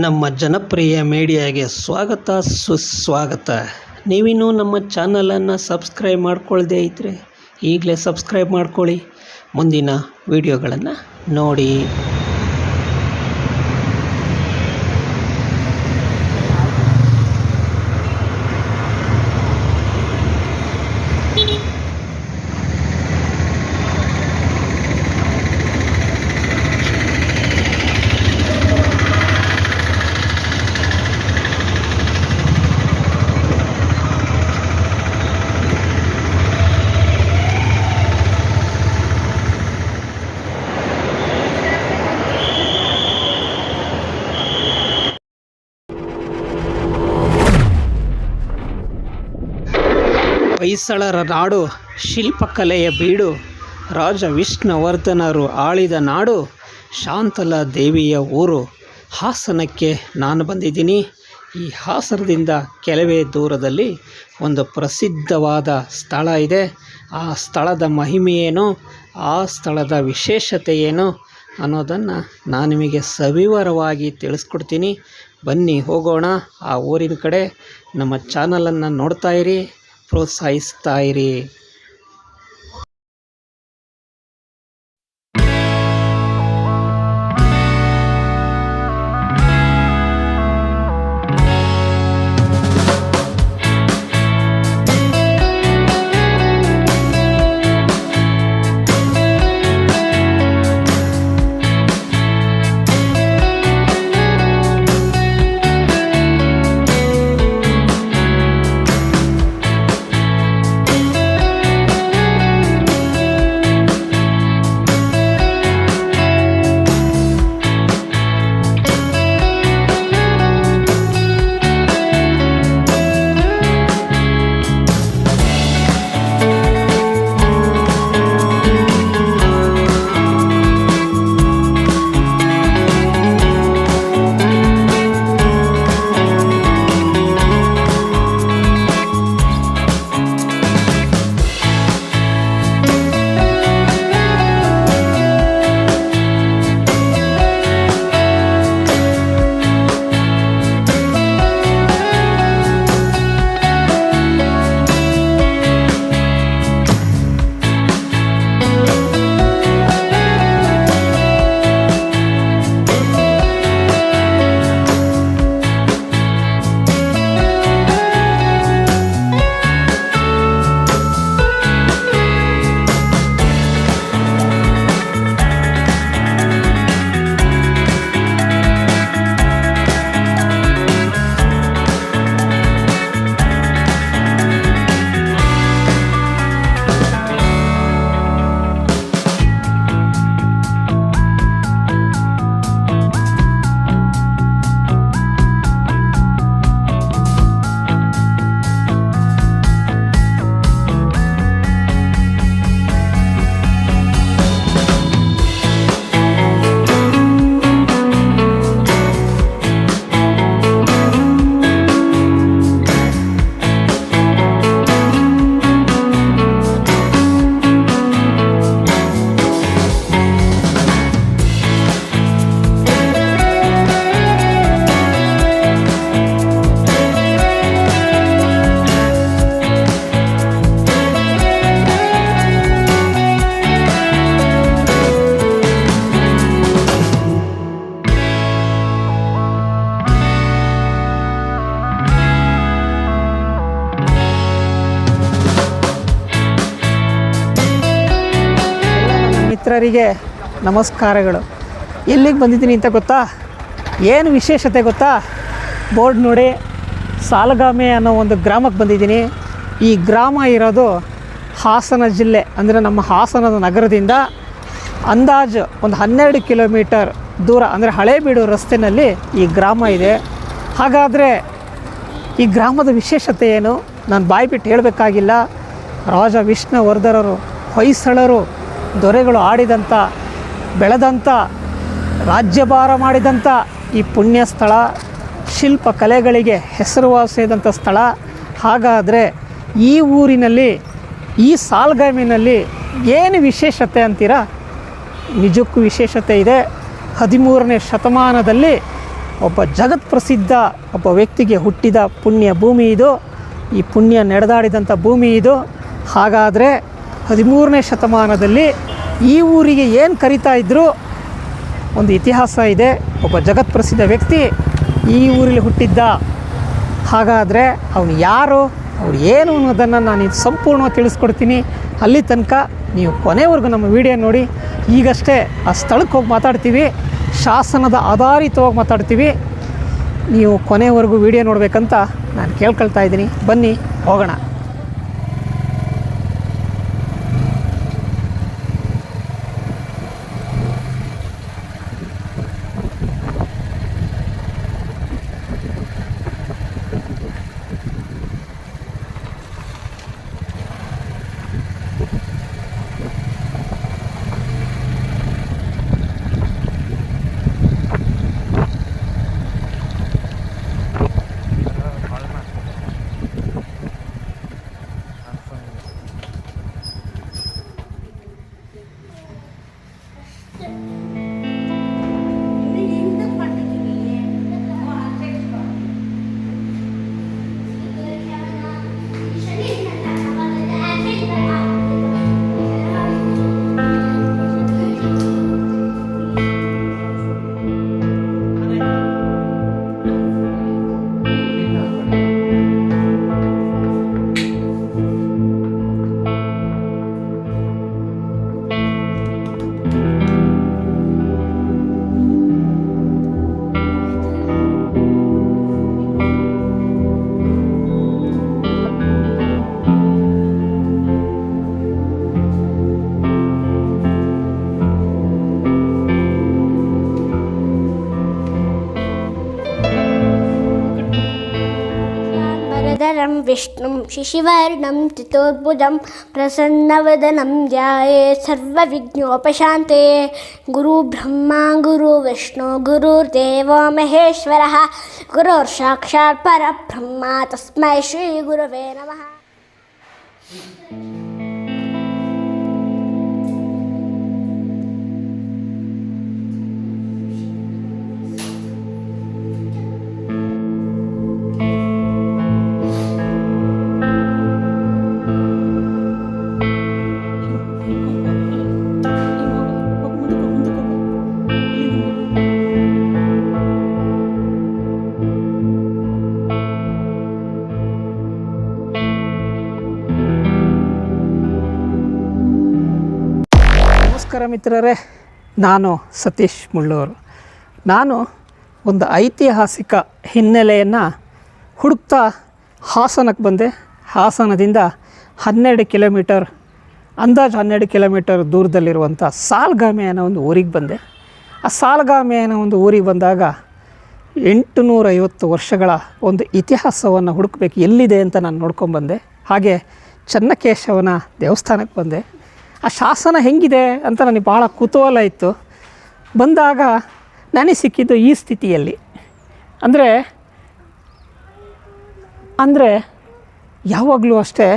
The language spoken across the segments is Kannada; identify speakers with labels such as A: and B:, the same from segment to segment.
A: ನಮ್ಮ ಜನಪ್ರಿಯ ಮೀಡಿಯಾಗೆ ಸ್ವಾಗತ ಸುಸ್ವಾಗತ. ನೀವಿನ್ನೂ ನಮ್ಮ ಚಾನಲನ್ನು ಸಬ್ಸ್ಕ್ರೈಬ್ ಮಾಡ್ಕೊಳ್ಳದೇ ಇದ್ದರೆ ಈಗಲೇ ಸಬ್ಸ್ಕ್ರೈಬ್ ಮಾಡ್ಕೊಳ್ಳಿ, ಮುಂದಿನ ವಿಡಿಯೋಗಳನ್ನು ನೋಡಿ. ಹೊಯ್ಸಳರ ನಾಡು, ಶಿಲ್ಪಕಲೆಯ ಬೀಡು, ರಾಜ ವಿಷ್ಣುವರ್ಧನರು ಆಳಿದ ನಾಡು, ಶಾಂತಲಾ ದೇವಿಯ ಊರು. ಹಾಸನಕ್ಕೆ ನಾನು ಬಂದಿದ್ದೀನಿ. ಈ ಹಾಸನದಿಂದ ಕೆಲವೇ ದೂರದಲ್ಲಿ ಒಂದು ಪ್ರಸಿದ್ಧವಾದ ಸ್ಥಳ ಇದೆ. ಆ ಸ್ಥಳದ ಮಹಿಮೆಯೇನು, ಆ ಸ್ಥಳದ ವಿಶೇಷತೆ ಏನು ಅನ್ನೋದನ್ನು ನಾನು ನಿಮಗೆ ಸವಿವರವಾಗಿ ತಿಳಿಸ್ಕೊಡ್ತೀನಿ. ಬನ್ನಿ ಹೋಗೋಣ ಆ ಊರಿನ ಕಡೆ. ನಮ್ಮ ಚಾನಲನ್ನು ನೋಡ್ತಾ ಇರಿ, ಪ್ರೋತ್ಸಾಹಿಸ್ತಾ ಇರಿ. ಮಿತ್ರರಿಗೆ ನಮಸ್ಕಾರಗಳು. ಎಲ್ಲಿಗೆ ಬಂದಿದ್ದೀನಿ ಅಂತ ಗೊತ್ತಾ? ಏನು ವಿಶೇಷತೆ ಗೊತ್ತಾ? ಬೋರ್ಡ್ ನೋಡಿ, ಸಾಲಗಾಮೆ ಅನ್ನೋ ಒಂದು ಗ್ರಾಮಕ್ಕೆ ಬಂದಿದ್ದೀನಿ. ಈ ಗ್ರಾಮ ಇರೋದು ಹಾಸನ ಜಿಲ್ಲೆ, ಅಂದರೆ ನಮ್ಮ ಹಾಸನದ ನಗರದಿಂದ ಅಂದಾಜು ಒಂದು 12 ಕಿಲೋಮೀಟರ್ ದೂರ, ಅಂದರೆ ಹಳೇಬೀಡು ರಸ್ತೆಯಲ್ಲಿ ಈ ಗ್ರಾಮ ಇದೆ. ಹಾಗಾದರೆ ಈ ಗ್ರಾಮದ ವಿಶೇಷತೆ ಏನು? ನಾನು ಬಾಯ್ಬಿಟ್ಟು ಹೇಳಬೇಕಾಗಿಲ್ಲ. ರಾಜ ವಿಷ್ಣುವರ್ಧನರು, ಹೊಯ್ಸಳರು, ದೊರೆಗಳು ಆಡಿದಂಥ, ಬೆಳೆದಂಥ, ರಾಜ್ಯಭಾರ ಮಾಡಿದಂಥ ಈ ಪುಣ್ಯ ಸ್ಥಳ, ಶಿಲ್ಪಕಲೆಗಳಿಗೆ ಹೆಸರುವಾಸಿಯಾದಂಥ ಸ್ಥಳ. ಹಾಗಾದರೆ ಈ ಊರಿನಲ್ಲಿ, ಈ ಸಾಲಗಾಮಿನಲ್ಲಿ ಏನು ವಿಶೇಷತೆ ಅಂತೀರಾ? ನಿಜಕ್ಕೂ ವಿಶೇಷತೆ ಇದೆ. 13ನೇ ಶತಮಾನದಲ್ಲಿ ಒಬ್ಬ ಜಗತ್ಪ್ರಸಿದ್ಧ ಒಬ್ಬ ವ್ಯಕ್ತಿಗೆ ಹುಟ್ಟಿದ ಪುಣ್ಯ ಭೂಮಿ ಇದು. ಈ ಪುಣ್ಯ ನಡೆದಾಡಿದಂಥ ಭೂಮಿ ಇದು. ಹಾಗಾದರೆ 13ನೇ ಶತಮಾನದಲ್ಲಿ ಈ ಊರಿಗೆ ಏನು ಕರೀತಾ ಇದ್ದರು? ಒಂದು ಇತಿಹಾಸ ಇದೆ. ಒಬ್ಬ ಜಗತ್ಪ್ರಸಿದ್ಧ ವ್ಯಕ್ತಿ ಈ ಊರಲ್ಲಿ ಹುಟ್ಟಿದ್ದ. ಹಾಗಾದರೆ ಅವನು ಯಾರು, ಅವ್ರು ಏನು ಅನ್ನೋದನ್ನು ನಾನು ಸಂಪೂರ್ಣವಾಗಿ ತಿಳಿಸ್ಕೊಡ್ತೀನಿ. ಅಲ್ಲಿ ತನಕ ನೀವು ಕೊನೆವರೆಗೂ ನಮ್ಮ ವಿಡಿಯೋ ನೋಡಿ. ಈಗಷ್ಟೇ ಆ ಸ್ಥಳಕ್ಕೆ ಹೋಗಿ ಮಾತಾಡ್ತೀವಿ, ಶಾಸನದ ಆಧಾರಿತವಾಗಿ ಮಾತಾಡ್ತೀವಿ. ನೀವು ಕೊನೆವರೆಗೂ ವಿಡಿಯೋ ನೋಡಬೇಕಂತ ನಾನು ಕೇಳ್ಕೊಳ್ತಾ ಇದ್ದೀನಿ. ಬನ್ನಿ ಹೋಗೋಣ.
B: विष्णुं शिशिवर्णं चतुर्भुजं प्रसन्नवदनं ध्यायेत् सर्वविघ्नोपशान्ते। गुरुब्रह्मा गुरुविष्णु गुरुर्देवो महेश्वरः गुरुर्साक्षात् परब्रह्म तस्मै श्रीगुरवे नमः।
A: ನಮಸ್ಕಾರ ಮಿತ್ರರೇ, ನಾನು ಸತೀಶ್ ಮುಳ್ಳೂರು. ನಾನು ಒಂದು ಐತಿಹಾಸಿಕ ಹಿನ್ನೆಲೆಯನ್ನು ಹುಡುಕ್ತಾ ಹಾಸನಕ್ಕೆ ಬಂದೆ. ಹಾಸನದಿಂದ 12 ಕಿಲೋಮೀಟರ್, ಅಂದಾಜು 12 ಕಿಲೋಮೀಟರ್ ದೂರದಲ್ಲಿರುವಂಥ ಸಾಲ್ಗಾಮೆ ಅನ್ನೋ ಒಂದು ಊರಿಗೆ ಬಂದೆ. ಆ ಸಾಲ್ಗಾಮೆ ಅನ್ನೋ ಒಂದು ಊರಿಗೆ ಬಂದಾಗ 850 ವರ್ಷಗಳ ಒಂದು ಇತಿಹಾಸವನ್ನು ಹುಡುಕಬೇಕು, ಎಲ್ಲಿದೆ ಅಂತ ನಾನು ನೋಡ್ಕೊಂಡ್ಬಂದೆ. ಹಾಗೆ ಚನ್ನಕೇಶವನ ದೇವಸ್ಥಾನಕ್ಕೆ ಬಂದೆ. ಆ ಶಾಸನ ಹೆಂಗಿದೆ ಅಂತ ನನಗೆ ಭಾಳ ಕುತೂಹಲ ಇತ್ತು. ಬಂದಾಗ ನನಗೆ ಸಿಕ್ಕಿದ್ದು ಈ ಸ್ಥಿತಿಯಲ್ಲಿ. ಅಂದರೆ ಯಾವಾಗಲೂ ಅಷ್ಟೇ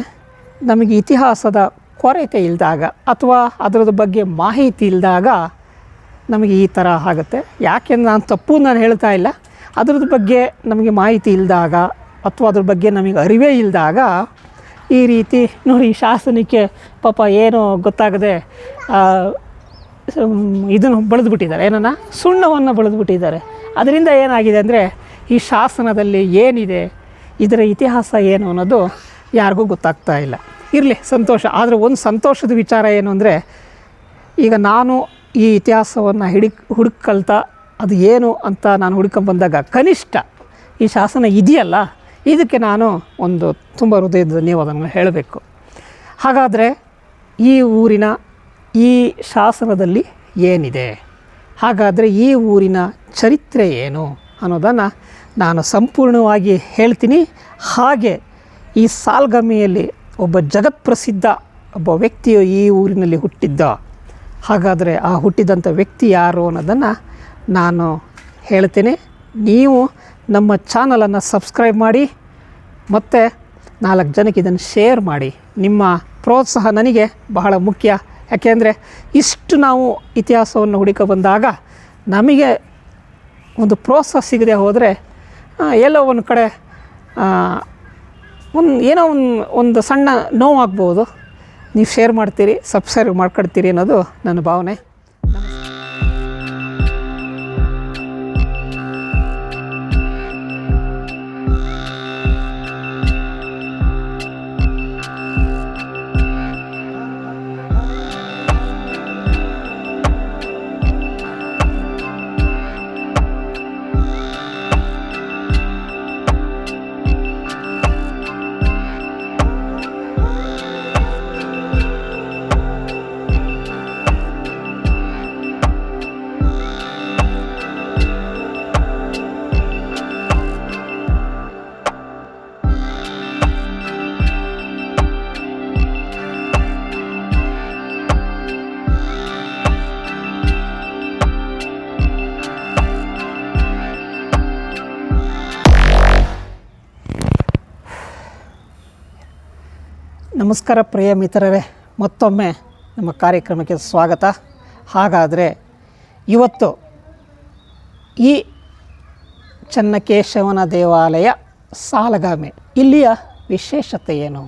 A: ನಮಗೆ ಇತಿಹಾಸದ ಕೊರತೆ ಇಲ್ಲದಾಗ ಅಥವಾ ಅದರದ ಬಗ್ಗೆ ಮಾಹಿತಿ ಇಲ್ಲದಾಗ ನಮಗೆ ಈ ಥರ ಆಗುತ್ತೆ. ಯಾಕೆಂದ್ರೆ ನಾನು ಹೇಳ್ತಾ ಇಲ್ಲ. ಅದರದ ಬಗ್ಗೆ ನಮಗೆ ಮಾಹಿತಿ ಇಲ್ಲದಾಗ ಅಥವಾ ಅದ್ರ ಬಗ್ಗೆ ನಮಗೆ ಅರಿವೇ ಇಲ್ಲದಾಗ ಈ ರೀತಿ ನೋಡಿ, ಈ ಶಾಸನಕ್ಕೆ ಪಾಪ ಏನೋ ಗೊತ್ತಾಗದೆ ಇದನ್ನು ಬಳದ್ಬಿಟ್ಟಿದ್ದಾರೆ, ಏನನ್ನ ಸುಣ್ಣವನ್ನು ಬಳದ್ಬಿಟ್ಟಿದ್ದಾರೆ. ಅದರಿಂದ ಏನಾಗಿದೆ ಅಂದರೆ ಈ ಶಾಸನದಲ್ಲಿ ಏನಿದೆ, ಇದರ ಇತಿಹಾಸ ಏನು ಅನ್ನೋದು ಯಾರಿಗೂ ಗೊತ್ತಾಗ್ತಾ ಇಲ್ಲ. ಇರಲಿ, ಸಂತೋಷ. ಆದರೆ ಒಂದು ಸಂತೋಷದ ವಿಚಾರ ಏನು ಅಂದರೆ, ಈಗ ನಾನು ಈ ಇತಿಹಾಸವನ್ನು ಹುಡುಕಲ್ತಾ ಅದು ಏನು ಅಂತ ನಾನು ಹುಡ್ಕೊಂಬಂದಾಗ ಕನಿಷ್ಠ ಈ ಶಾಸನ ಇದೆಯಲ್ಲ, ಇದಕ್ಕೆ ನಾನು ಒಂದು ತುಂಬ ಹೃದಯದ ಧನ್ಯವಾದವನ್ನು ಹೇಳಬೇಕು. ಹಾಗಾದರೆ ಈ ಊರಿನ ಈ ಶಾಸನದಲ್ಲಿ ಏನಿದೆ, ಹಾಗಾದರೆ ಈ ಊರಿನ ಚರಿತ್ರೆ ಏನು ಅನ್ನೋದನ್ನು ನಾನು ಸಂಪೂರ್ಣವಾಗಿ ಹೇಳ್ತೀನಿ. ಹಾಗೆ ಈ ಸಾಲ್ಗಾಮೆಯಲ್ಲಿ ಒಬ್ಬ ಜಗತ್ಪ್ರಸಿದ್ಧ ಒಬ್ಬ ವ್ಯಕ್ತಿಯು ಈ ಊರಿನಲ್ಲಿ ಹುಟ್ಟಿದ್ದ. ಹಾಗಾದರೆ ಆ ಹುಟ್ಟಿದಂಥ ವ್ಯಕ್ತಿ ಯಾರು ಅನ್ನೋದನ್ನು ನಾನು ಹೇಳ್ತೇನೆ. ನೀವು ನಮ್ಮ ಚಾನಲನ್ನು ಸಬ್ಸ್ಕ್ರೈಬ್ ಮಾಡಿ ಮತ್ತು 4 ಜನಕ್ಕೆ ಇದನ್ನು ಶೇರ್ ಮಾಡಿ. ನಿಮ್ಮ ಪ್ರೋತ್ಸಾಹ ನನಗೆ ಬಹಳ ಮುಖ್ಯ. ಯಾಕೆಂದರೆ ಇಷ್ಟು ನಾವು ಇತಿಹಾಸವನ್ನು ಹುಡುಕ ಬಂದಾಗ ನಮಗೆ ಒಂದು ಪ್ರೋತ್ಸಾಹ ಸಿಗದೆ ಹೋದರೆ ಎಲ್ಲೋ ಒಂದು ಕಡೆ ಏನೋ ಒಂದು ಸಣ್ಣ ನೋವಾಗ್ಬೋದು. ನೀವು ಶೇರ್ ಮಾಡ್ತೀರಿ, ಸಬ್ಸ್ಕ್ರೈಬ್ ಮಾಡ್ಕೊಳ್ತೀರಿ ಅನ್ನೋದು ನನ್ನ ಭಾವನೆ. ನಮಸ್ಕಾರ ಪ್ರಿಯ ಮಿತ್ರರೇ, ಮತ್ತೊಮ್ಮೆ ನಮ್ಮ ಕಾರ್ಯಕ್ರಮಕ್ಕೆ ಸ್ವಾಗತ. ಹಾಗಾದರೆ ಇವತ್ತು ಈ ಚನ್ನಕೇಶವನ ದೇವಾಲಯ ಸಾಲಗಾಮೆ ಇಲ್ಲಿಯ ವಿಶೇಷತೆ ಏನು?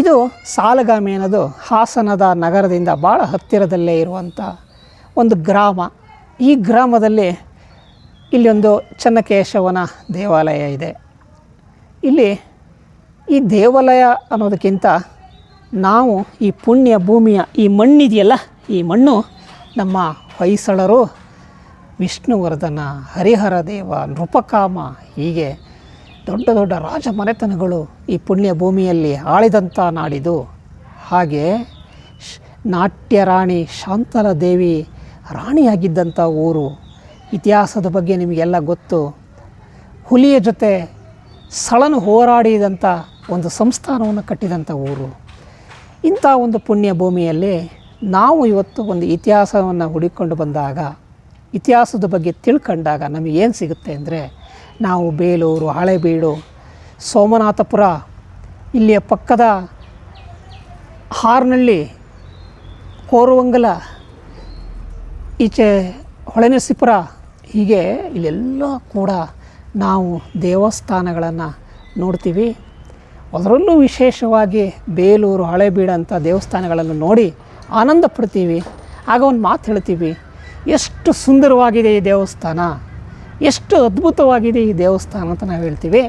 A: ಇದು ಸಾಲಗಾಮೆ ಅನ್ನೋದು ಹಾಸನದ ನಗರದಿಂದ ಭಾಳ ಹತ್ತಿರದಲ್ಲೇ ಇರುವಂಥ ಒಂದು ಗ್ರಾಮ. ಈ ಗ್ರಾಮದಲ್ಲಿ ಇಲ್ಲೊಂದು ಚನ್ನಕೇಶವನ ದೇವಾಲಯ ಇದೆ. ಇಲ್ಲಿ ಈ ದೇವಾಲಯ ಅನ್ನೋದಕ್ಕಿಂತ ನಾವು ಈ ಪುಣ್ಯ ಭೂಮಿಯ ಈ ಮಣ್ಣಿದೆಯಲ್ಲ, ಈ ಮಣ್ಣು ನಮ್ಮ ಹೊಯ್ಸಳರು, ವಿಷ್ಣುವರ್ಧನ, ಹರಿಹರ ದೇವ, ನೃಪಕಾಮ, ಹೀಗೆ ದೊಡ್ಡ ದೊಡ್ಡ ರಾಜ ಮನೆತನಗಳು ಈ ಪುಣ್ಯ ಭೂಮಿಯಲ್ಲಿ ಆಳಿದಂಥ ನಾಡಿದು. ಹಾಗೆ ನಾಟ್ಯ ರಾಣಿ ಶಾಂತಲ ದೇವಿ ರಾಣಿಯಾಗಿದ್ದಂಥ ಊರು. ಇತಿಹಾಸದ ಬಗ್ಗೆ ನಿಮಗೆಲ್ಲ ಗೊತ್ತು. ಹುಲಿಯ ಜೊತೆ ಸಳನು ಹೋರಾಡಿದಂಥ ಒಂದು ಸಂಸ್ಥಾನವನ್ನು ಕಟ್ಟಿದಂಥ ಊರು. ಇಂಥ ಒಂದು ಪುಣ್ಯ ಭೂಮಿಯಲ್ಲಿ ನಾವು ಇವತ್ತು ಒಂದು ಇತಿಹಾಸವನ್ನು ಹುಡುಕೊಂಡು ಬಂದಾಗ, ಇತಿಹಾಸದ ಬಗ್ಗೆ ತಿಳ್ಕೊಂಡಾಗ ನಮಗೇನು ಸಿಗುತ್ತೆ ಅಂದರೆ, ನಾವು ಬೇಲೂರು, ಹಳೆಬೀಡು, ಸೋಮನಾಥಪುರ, ಇಲ್ಲಿಯ ಪಕ್ಕದ ಹಾರ್ನಳ್ಳಿ, ಕೋರುವಂಗಲ, ಈಚೆ ಹೊಳೆನರಸೀಪುರ, ಹೀಗೆ ಇಲ್ಲೆಲ್ಲ ಕೂಡ ನಾವು ದೇವಸ್ಥಾನಗಳನ್ನು ನೋಡ್ತೀವಿ. ಅದರಲ್ಲೂ ವಿಶೇಷವಾಗಿ ಬೇಲೂರು, ಹಳೆಬೀಡು ಅಂತ ದೇವಸ್ಥಾನಗಳನ್ನು ನೋಡಿ ಆನಂದ ಪಡ್ತೀವಿ. ಆಗ ಒಂದು ಮಾತು ಹೇಳ್ತೀವಿ, ಎಷ್ಟು ಸುಂದರವಾಗಿದೆ ಈ ದೇವಸ್ಥಾನ, ಎಷ್ಟು ಅದ್ಭುತವಾಗಿದೆ ಈ ದೇವಸ್ಥಾನ ಅಂತ ನಾವು ಹೇಳ್ತೀವಿ.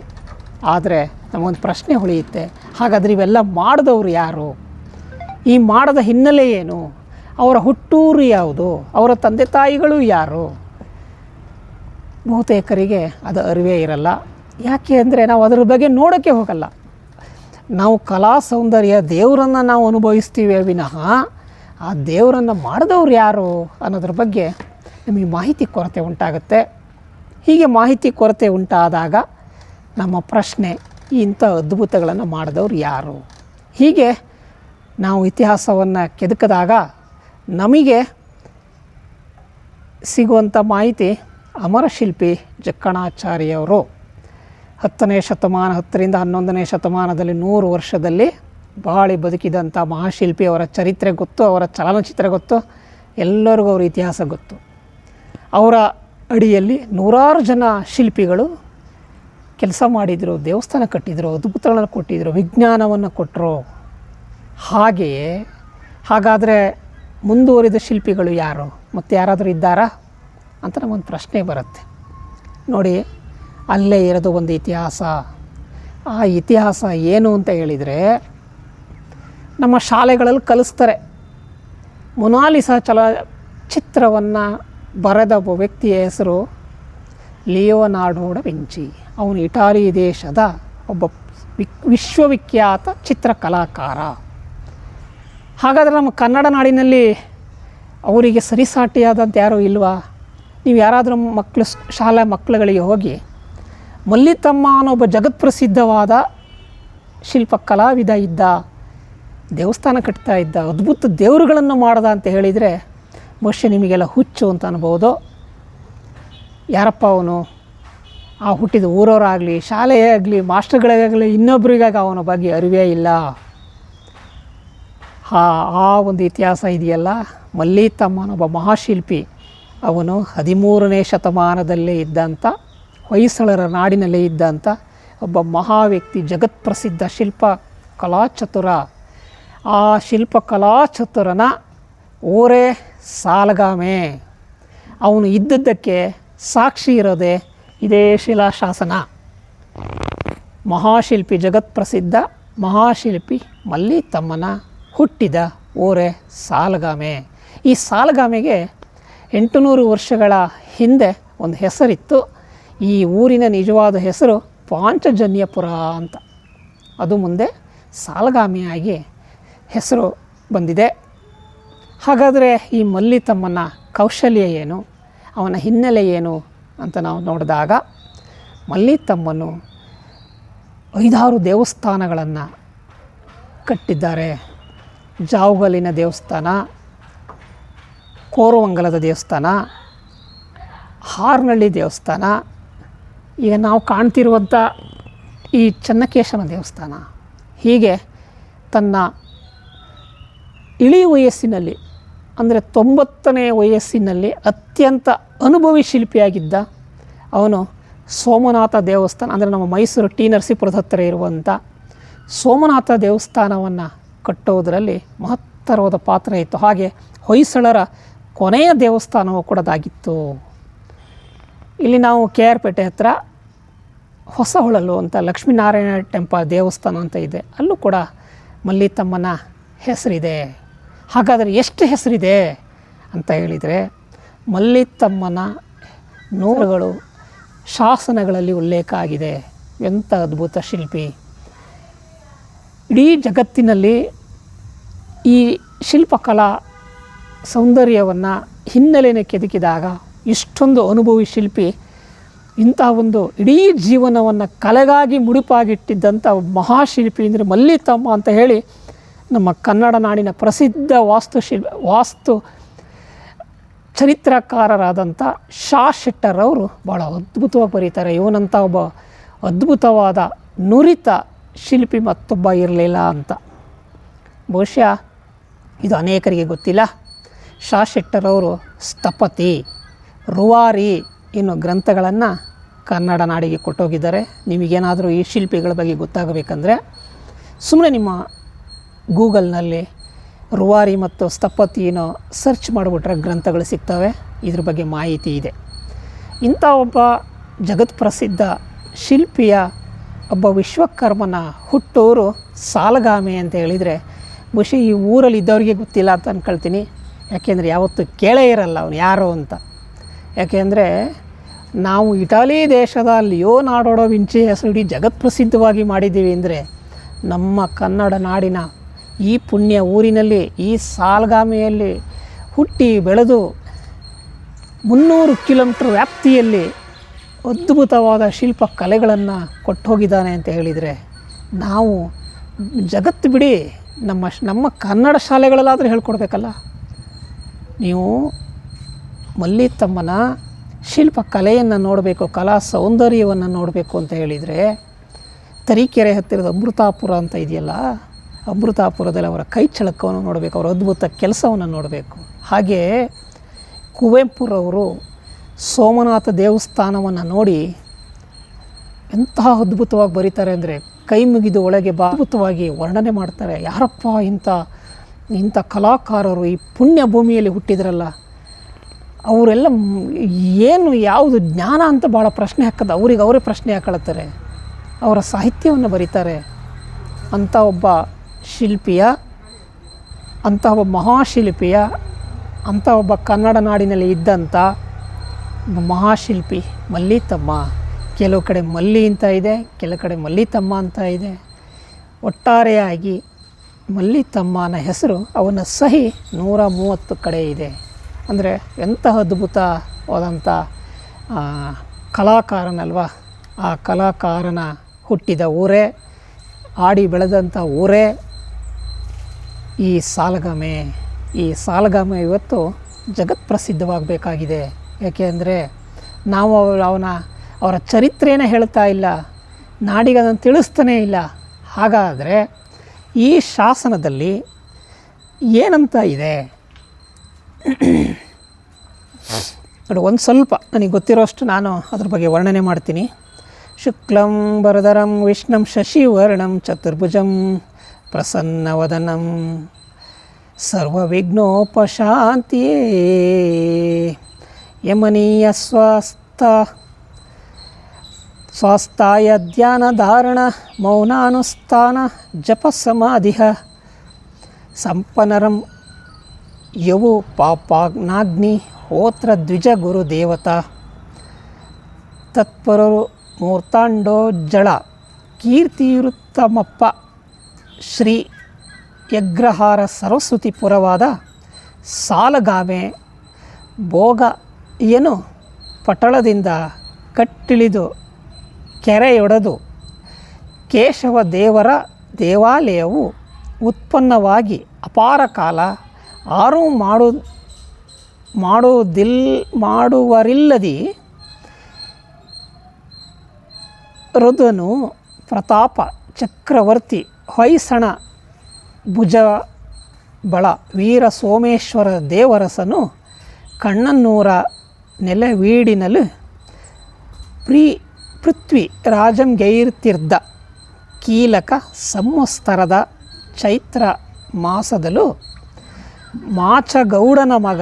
A: ಆದರೆ ನಮಗೊಂದು ಪ್ರಶ್ನೆ ಹೊಳೆಯುತ್ತೆ, ಹಾಗಾದರೆ ಇವೆಲ್ಲ ಮಾಡಿದವರು ಯಾರು? ಈ ಮಾಡದ ಹಿನ್ನೆಲೆ ಏನು? ಅವರ ಹುಟ್ಟೂರು ಯಾವುದು? ಅವರ ತಂದೆ ತಾಯಿಗಳು ಯಾರು? ಬಹುತೇಕರಿಗೆ ಅದು ಅರಿವೇ ಇರಲ್ಲ. ಯಾಕೆ ಅಂದರೆ ನಾವು ಅದರ ಬಗ್ಗೆ ನೋಡೋಕ್ಕೆ ಹೋಗಲ್ಲ. ನಾವು ಕಲಾ ಸೌಂದರ್ಯ ದೇವರನ್ನು ನಾವು ಅನುಭವಿಸ್ತೀವಿ ವಿನಃ ಆ ದೇವರನ್ನು ಮಾಡಿದವ್ರು ಯಾರು ಅನ್ನೋದ್ರ ಬಗ್ಗೆ ನಮಗೆ ಮಾಹಿತಿ ಕೊರತೆ ಉಂಟಾಗುತ್ತೆ. ಹೀಗೆ ಮಾಹಿತಿ ಕೊರತೆ ಉಂಟಾದಾಗ ನಮ್ಮ ಪ್ರಶ್ನೆ, ಇಂಥ ಅದ್ಭುತಗಳನ್ನು ಮಾಡಿದವ್ರು ಯಾರು? ಹೀಗೆ ನಾವು ಇತಿಹಾಸವನ್ನು ಕೆದಕಿದಾಗ ನಮಗೆ ಸಿಗುವಂಥ ಮಾಹಿತಿ, ಅಮರಶಿಲ್ಪಿ ಜಕ್ಕಣಾಚಾರ್ಯವರು 10ನೇ ಶತಮಾನ, 10ರಿಂದ 11ನೇ ಶತಮಾನದಲ್ಲಿ 100 ವರ್ಷದಲ್ಲಿ ಬಾಳಿ ಬದುಕಿದಂಥ ಮಹಾಶಿಲ್ಪಿ. ಅವರ ಚರಿತ್ರೆ ಗೊತ್ತು, ಅವರ ಚಲನಚಿತ್ರ ಗೊತ್ತು, ಎಲ್ಲರಿಗೂ ಅವರ ಇತಿಹಾಸ ಗೊತ್ತು. ಅವರ ಅಡಿಯಲ್ಲಿ ನೂರಾರು ಜನ ಶಿಲ್ಪಿಗಳು ಕೆಲಸ ಮಾಡಿದರು, ದೇವಸ್ಥಾನ ಕಟ್ಟಿದರು, ಅದ್ಭುತಗಳನ್ನು ಕೊಟ್ಟಿದ್ದರು, ವಿಜ್ಞಾನವನ್ನು ಕೊಟ್ಟರು. ಹಾಗೆಯೇ ಹಾಗಾದರೆ ಮುಂದುವರಿದ ಶಿಲ್ಪಿಗಳು ಯಾರು? ಮತ್ತು ಯಾರಾದರೂ ಇದ್ದಾರಾ ಅಂತ ನಮಗೊಂದು ಪ್ರಶ್ನೆ ಬರುತ್ತೆ. ನೋಡಿ, ಅಲ್ಲೇ ಇರೋದು ಒಂದು ಇತಿಹಾಸ. ಆ ಇತಿಹಾಸ ಏನು ಅಂತ ಹೇಳಿದರೆ, ನಮ್ಮ ಶಾಲೆಗಳಲ್ಲಿ ಕಲಿಸ್ತಾರೆ. ಮೊನಾಲಿಸಾ ಚಲಚಿತ್ರವನ್ನು ಬರೆದ ಒಬ್ಬ ವ್ಯಕ್ತಿಯ ಹೆಸರು ಲಿಯೋನಾರ್ಡೋ ಡ ವಿಂಚಿ. ಅವನು ಇಟಾಲಿ ದೇಶದ ಒಬ್ಬ ವಿಶ್ವವಿಖ್ಯಾತ ಚಿತ್ರಕಲಾಕಾರ. ಹಾಗಾದರೆ ನಮ್ಮ ಕನ್ನಡ ನಾಡಿನಲ್ಲಿ ಅವರಿಗೆ ಸರಿಸಾಟಿಯಾದಂಥ ಯಾರೂ ಇಲ್ವಾ? ನೀವು ಯಾರಾದರೂ ಶಾಲಾ ಮಕ್ಕಳುಗಳಿಗೆ ಹೋಗಿ ಮಲ್ಲಿತಮ್ಮ ಅನ್ನೋ ಒಬ್ಬ ಜಗತ್ಪ್ರಸಿದ್ಧವಾದ ಶಿಲ್ಪ ಕಲಾವಿದ ಇದ್ದ, ದೇವಸ್ಥಾನ ಕಟ್ತಾ ಇದ್ದ, ಅದ್ಭುತ ದೇವರುಗಳನ್ನು ಮಾಡ್ದ ಅಂತ ಹೇಳಿದರೆ ಬಹುಶಃ ನಿಮಗೆಲ್ಲ ಹುಚ್ಚು ಅಂತ ಅನ್ಬೋದು. ಯಾರಪ್ಪ ಅವನು? ಆ ಹುಟ್ಟಿದ ಊರವರಾಗಲಿ, ಶಾಲೆಯೇ ಆಗಲಿ, ಮಾಸ್ಟರ್ಗಳಾಗಲಿ, ಇನ್ನೊಬ್ಬರಿಗಾಗಿ ಅವನ ಬಗ್ಗೆ ಅರಿವೇ ಇಲ್ಲ. ಆ ಒಂದು ಇತಿಹಾಸ ಇದೆಯಲ್ಲ, ಮಲ್ಲಿತಮ್ಮ ಅನ್ನೋ ಒಬ್ಬ ಮಹಾಶಿಲ್ಪಿ, ಅವನು 13ನೇ ಶತಮಾನದಲ್ಲೇ ಇದ್ದಂಥ ಹೊಯ್ಸಳರ ನಾಡಿನಲ್ಲೇ ಇದ್ದಂಥ ಒಬ್ಬ ಮಹಾ ವ್ಯಕ್ತಿ, ಜಗತ್ಪ್ರಸಿದ್ಧ ಶಿಲ್ಪ ಕಲಾಚತುರ. ಆ ಶಿಲ್ಪ ಕಲಾಚತುರನ ಓರೆ ಸಾಲಗಾಮೆ. ಅವನು ಇದ್ದದ್ದಕ್ಕೆ ಸಾಕ್ಷಿ ಇರೋದೇ ಇದೇ ಶಿಲಾಶಾಸನ. ಮಹಾಶಿಲ್ಪಿ, ಜಗತ್ಪ್ರಸಿದ್ಧ ಮಹಾಶಿಲ್ಪಿ ಮಲ್ಲಿತಮ್ಮನ ಹುಟ್ಟಿದ ಓರೆ ಸಾಲಗಾಮೆ. ಈ ಸಾಲಗಾಮೆಗೆ 800 ವರ್ಷಗಳ ಹಿಂದೆ ಒಂದು ಹೆಸರಿತ್ತು. ಈ ಊರಿನ ನಿಜವಾದ ಹೆಸರು ಪಾಂಚಜನ್ಯಪುರ ಅಂತ. ಅದು ಮುಂದೆ ಸಾಲಗಾಮಿಯಾಗಿ ಹೆಸರು ಬಂದಿದೆ. ಹಾಗಾದರೆ ಈ ಮಲ್ಲಿತಮ್ಮನ ಕೌಶಲ್ಯ ಏನು, ಅವನ ಹಿನ್ನೆಲೆ ಏನು ಅಂತ ನಾವು ನೋಡಿದಾಗ, ಮಲ್ಲಿತಮ್ಮನು 5-6 ದೇವಸ್ಥಾನಗಳನ್ನು ಕಟ್ಟಿದ್ದಾರೆ. ಜಾವುಗಲಿನ ದೇವಸ್ಥಾನ, ಕೋರವಂಗಲದ ದೇವಸ್ಥಾನ, ಹಾರ್ನಳ್ಳಿ ದೇವಸ್ಥಾನ, ಈಗ ನಾವು ಕಾಣ್ತಿರುವಂಥ ಈ ಚೆನ್ನಕೇಶವ ದೇವಸ್ಥಾನ. ಹೀಗೆ ತನ್ನ ಇಳಿ ವಯಸ್ಸಿನಲ್ಲಿ, ಅಂದರೆ 90ನೇ ವಯಸ್ಸಿನಲ್ಲಿ ಅತ್ಯಂತ ಅನುಭವಿ ಶಿಲ್ಪಿಯಾಗಿದ್ದ ಅವನು ಸೋಮನಾಥ ದೇವಸ್ಥಾನ, ಅಂದರೆ ನಮ್ಮ ಮೈಸೂರು ಟಿ ನರಸೀಪುರದ ಹತ್ತಿರ ಇರುವಂಥ ಸೋಮನಾಥ ದೇವಸ್ಥಾನವನ್ನು ಕಟ್ಟೋದರಲ್ಲಿ ಮಹತ್ತರವಾದ ಪಾತ್ರ ಇತ್ತು. ಹಾಗೆ ಹೊಯ್ಸಳರ ಕೊನೆಯ ದೇವಸ್ಥಾನವೂ ಕೂಡ ಅದಾಗಿತ್ತು. ಇಲ್ಲಿ ನಾವು KR ಪೇಟೆ ಹತ್ರ ಹೊಸಹೊಳಲು ಅಂತ ಲಕ್ಷ್ಮೀನಾರಾಯಣ ದೇವಸ್ಥಾನ ಅಂತ ಇದೆ, ಅಲ್ಲೂ ಕೂಡ ಮಲ್ಲಿತಮ್ಮನ ಹೆಸರಿದೆ. ಹಾಗಾದರೆ ಎಷ್ಟು ಹೆಸರಿದೆ ಅಂತ ಹೇಳಿದರೆ, ಮಲ್ಲಿತಮ್ಮನ ನೂರುಗಳು ಶಾಸನಗಳಲ್ಲಿ ಉಲ್ಲೇಖ ಆಗಿದೆ. ಎಂಥ ಅದ್ಭುತ ಶಿಲ್ಪಿ! ಇಡೀ ಜಗತ್ತಿನಲ್ಲಿ ಈ ಶಿಲ್ಪಕಲಾ ಸೌಂದರ್ಯವನ್ನು ಹಿನ್ನೆಲೆಯನ್ನು ಕೆದಕಿದಾಗ ಇಷ್ಟೊಂದು ಅನುಭವಿ ಶಿಲ್ಪಿ, ಇಂಥ ಒಂದು ಇಡೀ ಜೀವನವನ್ನು ಕಲೆಗಾಗಿ ಮುಡಿಪಾಗಿಟ್ಟಿದ್ದಂಥ ಮಹಾಶಿಲ್ಪಿ ಅಂದರೆ ಮಲ್ಲಿತಮ್ಮ ಅಂತ ಹೇಳಿ ನಮ್ಮ ಕನ್ನಡ ನಾಡಿನ ಪ್ರಸಿದ್ಧ ವಾಸ್ತು ಚರಿತ್ರಕಾರರಾದಂಥ ಶಾ ಶೆಟ್ಟರ್ ಅವರು ಭಾಳ ಅದ್ಭುತವಾಗಿ ಬರೀತಾರೆ. ಇವನಂಥ ಒಬ್ಬ ಅದ್ಭುತವಾದ ನುರಿತ ಶಿಲ್ಪಿ ಮತ್ತೊಬ್ಬ ಇರಲಿಲ್ಲ ಅಂತ. ಬಹುಶಃ ಇದು ಅನೇಕರಿಗೆ ಗೊತ್ತಿಲ್ಲ. ಶಾ ಶೆಟ್ಟರ್ ಅವರು ಸ್ಥಪತಿ, ರೂವಾರಿ ಎನ್ನುವ ಗ್ರಂಥಗಳನ್ನು ಕನ್ನಡ ನಾಡಿಗೆ ಕೊಟ್ಟೋಗಿದ್ದಾರೆ. ನಿಮಗೇನಾದರೂ ಈ ಶಿಲ್ಪಿಗಳ ಬಗ್ಗೆ ಗೊತ್ತಾಗಬೇಕಂದ್ರೆ ಸುಮ್ಮನೆ ನಿಮ್ಮ ಗೂಗಲ್ನಲ್ಲಿ ರೂವಾರಿ ಮತ್ತು ಸ್ಥಪತಿನೋ ಸರ್ಚ್ ಮಾಡಿಬಿಟ್ರೆ ಗ್ರಂಥಗಳು ಸಿಗ್ತವೆ. ಇದ್ರ ಬಗ್ಗೆ ಮಾಹಿತಿ ಇದೆ. ಇಂಥ ಒಬ್ಬ ಜಗತ್ಪ್ರಸಿದ್ಧ ಶಿಲ್ಪಿಯ ಒಬ್ಬ ವಿಶ್ವಕರ್ಮನ ಹುಟ್ಟೂರು ಸಾಲಗಾಮೆ ಅಂತ ಹೇಳಿದರೆ ಬಹುಶಃ ಈ ಊರಲ್ಲಿ ಇದ್ದವರಿಗೆ ಗೊತ್ತಿಲ್ಲ ಅಂತ ಅಂದ್ಕೊಳ್ತೀನಿ. ಯಾಕೆಂದರೆ ಯಾವತ್ತೂ ಕೇಳೇ ಇರಲ್ಲ ಅವನು ಯಾರು ಅಂತ. ಯಾಕೆಂದರೆ ನಾವು ಇಟಲಿ ದೇಶದ ಲಿಯೋನಾರ್ಡೋ ವಿಂಚಿ ಹೆಸರು ಇಡೀ ಜಗತ್ಪ್ರಸಿದ್ಧವಾಗಿ ಮಾಡಿದ್ದೀವಿ ಅಂದರೆ, ನಮ್ಮ ಕನ್ನಡ ನಾಡಿನ ಈ ಪುಣ್ಯ ಊರಿನಲ್ಲಿ, ಈ ಸಾಲಗಾಮೆಯಲ್ಲಿ ಹುಟ್ಟಿ ಬೆಳೆದು 300 ಕಿಲೋಮೀಟ್ರ್ ವ್ಯಾಪ್ತಿಯಲ್ಲಿ ಅದ್ಭುತವಾದ ಶಿಲ್ಪ ಕಲೆಗಳನ್ನು ಕೊಟ್ಟು ಹೋಗಿದ್ದಾನೆ ಅಂತ ಹೇಳಿದರೆ, ನಾವು ಜಗತ್ತು ಬಿಡಿ ನಮ್ಮ ಕನ್ನಡ ಶಾಲೆಗಳಲ್ಲಾದರೂ ಹೇಳ್ಕೊಡ್ಬೇಕಲ್ಲ. ನೀವು ಮಲ್ಲಿತಮ್ಮನ ಶಿಲ್ಪ ಕಲೆಯನ್ನು ನೋಡಬೇಕು, ಕಲಾ ಸೌಂದರ್ಯವನ್ನು ನೋಡಬೇಕು ಅಂತ ಹೇಳಿದರೆ, ತರೀಕೆರೆ ಹತ್ತಿರದ ಅಮೃತಾಪುರ ಅಂತ ಇದೆಯಲ್ಲ, ಅಮೃತಾಪುರದಲ್ಲಿ ಅವರ ಕೈ ಚಳಕವನ್ನು ನೋಡಬೇಕು, ಅವರ ಅದ್ಭುತ ಕೆಲಸವನ್ನು ನೋಡಬೇಕು. ಹಾಗೆ ಕುವೆಂಪುರವರು ಸೋಮನಾಥ ದೇವಸ್ಥಾನವನ್ನು ನೋಡಿ ಎಂತಹ ಅದ್ಭುತವಾಗಿ ಬರೀತಾರೆ ಅಂದರೆ, ಕೈ ಮುಗಿದು ಒಳಗೆ ಅದ್ಭುತವಾಗಿ ವರ್ಣನೆ ಮಾಡ್ತಾರೆ. ಯಾರಪ್ಪ ಇಂಥ ಕಲಾಕಾರರು ಈ ಪುಣ್ಯ ಭೂಮಿಯಲ್ಲಿ ಹುಟ್ಟಿದ್ರಲ್ಲ, ಅವರೆಲ್ಲ ಏನು ಯಾವುದು ಜ್ಞಾನ ಅಂತ ಭಾಳ ಪ್ರಶ್ನೆ ಹಾಕೋದು, ಅವರೇ ಪ್ರಶ್ನೆ ಹಾಕೊಳ್ತಾರೆ. ಅವರ ಸಾಹಿತ್ಯವನ್ನು ಬರೀತಾರೆ. ಅಂಥ ಒಬ್ಬ ಶಿಲ್ಪಿಯ, ಅಂಥ ಒಬ್ಬ ಮಹಾಶಿಲ್ಪಿಯ, ಅಂಥ ಒಬ್ಬ ಕನ್ನಡ ನಾಡಿನಲ್ಲಿ ಇದ್ದಂಥ ಮಹಾಶಿಲ್ಪಿ ಮಲ್ಲಿತಮ್ಮ. ಕೆಲವು ಕಡೆ ಮಲ್ಲಿ ಅಂತ ಇದೆ, ಕೆಲವು ಕಡೆ ಮಲ್ಲಿತಮ್ಮ ಅಂತ ಇದೆ. ಒಟ್ಟಾರೆಯಾಗಿ ಮಲ್ಲಿತಮ್ಮನ ಹೆಸರು, ಅವನ ಸಹಿ 130 ಕಡೆ ಇದೆ. ಅಂದರೆ ಎಂತಹ ಅದ್ಭುತವಾದಂಥ ಕಲಾಕಾರನಲ್ವ. ಆ ಕಲಾಕಾರನ ಹುಟ್ಟಿದ ಊರೇ, ಆಡಿ ಬೆಳೆದಂಥ ಊರೇ ಈ ಸಾಲಗಾಮೆ. ಈ ಸಾಲಗಾಮೆ ಇವತ್ತು ಜಗತ್ಪ್ರಸಿದ್ಧವಾಗಬೇಕಾಗಿದೆ. ಯಾಕೆ ಅಂದರೆ ನಾವು ಅವರ ಚರಿತ್ರೆಯೇ ಹೇಳ್ತಾ ಇಲ್ಲ, ನಾಡಿಗೆ ಅದನ್ನು ತಿಳಿಸ್ತಾನೇ ಇಲ್ಲ. ಹಾಗಾದರೆ ಈ ಶಾಸನದಲ್ಲಿ ಏನಂತ ಇದೆ? ನೋಡಿ, ಒಂದು ಸ್ವಲ್ಪ ನನಗೆ ಗೊತ್ತಿರೋಷ್ಟು ನಾನು ಅದ್ರ ಬಗ್ಗೆ ವರ್ಣನೆ ಮಾಡ್ತೀನಿ. ಶುಕ್ಲಂ ವರದರಂ ವಿಷ್ಣುಂ ಶಶಿವರ್ಣಂ ಚತುರ್ಭುಜಂ ಪ್ರಸನ್ನವದನಂ ಸರ್ವವಿಘ್ನೋಪಶಾಂತಿಯೇ ಯಮನೀಯ ಸ್ವಾಸ್ಥಾಯ ಧ್ಯಾನಧಾರಣ ಮೌನಾನುಷ್ಠಾನ ಜಪಸಮಾಧಿಃ ಸಂಪನ್ನರಂ ಯವು ಪಾಪಾಗ್ನಾಗ್ನಿ ಹೋತ್ರ ದ್ವಿಜ ಗುರುದೇವತಾ ತತ್ಪರರು ಮೂರ್ತಾಂಡೋಜ್ಜಳ ಕೀರ್ತಿಯುತ್ತಮಪ್ಪ ಶ್ರೀ ಯಗ್ರಹಾರ ಸರಸ್ವತಿ ಪುರವಾದ ಸಾಲಗಾಮೆ ಭೋಗಯನು ಪಟಳದಿಂದ ಕಟ್ಟಿಳಿದು ಕೆರೆಯೊಡೆದು ಕೇಶವ ದೇವರ ದೇವಾಲಯವು ಉತ್ಪನ್ನವಾಗಿ ಅಪಾರ ಕಾಲ ಆರು ಮಾಡುವರಿಲ್ಲದಿ ರುದ್ರನು ಪ್ರತಾಪ ಚಕ್ರವರ್ತಿ ಹೊಯ್ಸಣ ಭುಜಬಳ ವೀರ ಸೋಮೇಶ್ವರ ದೇವರಸನು ಕಣ್ಣನ್ನೂರ ನೆಲವೀಡಿನಲು ಪೃಥ್ವಿ ರಾಜಂಗೈರ್ತಿರ್ದ ಕೀಲಕ ಸಂವತ್ಸರದ ಚೈತ್ರ ಮಾಸದಲ್ಲೂ ಮಾಚಗೌಡನ ಮಗ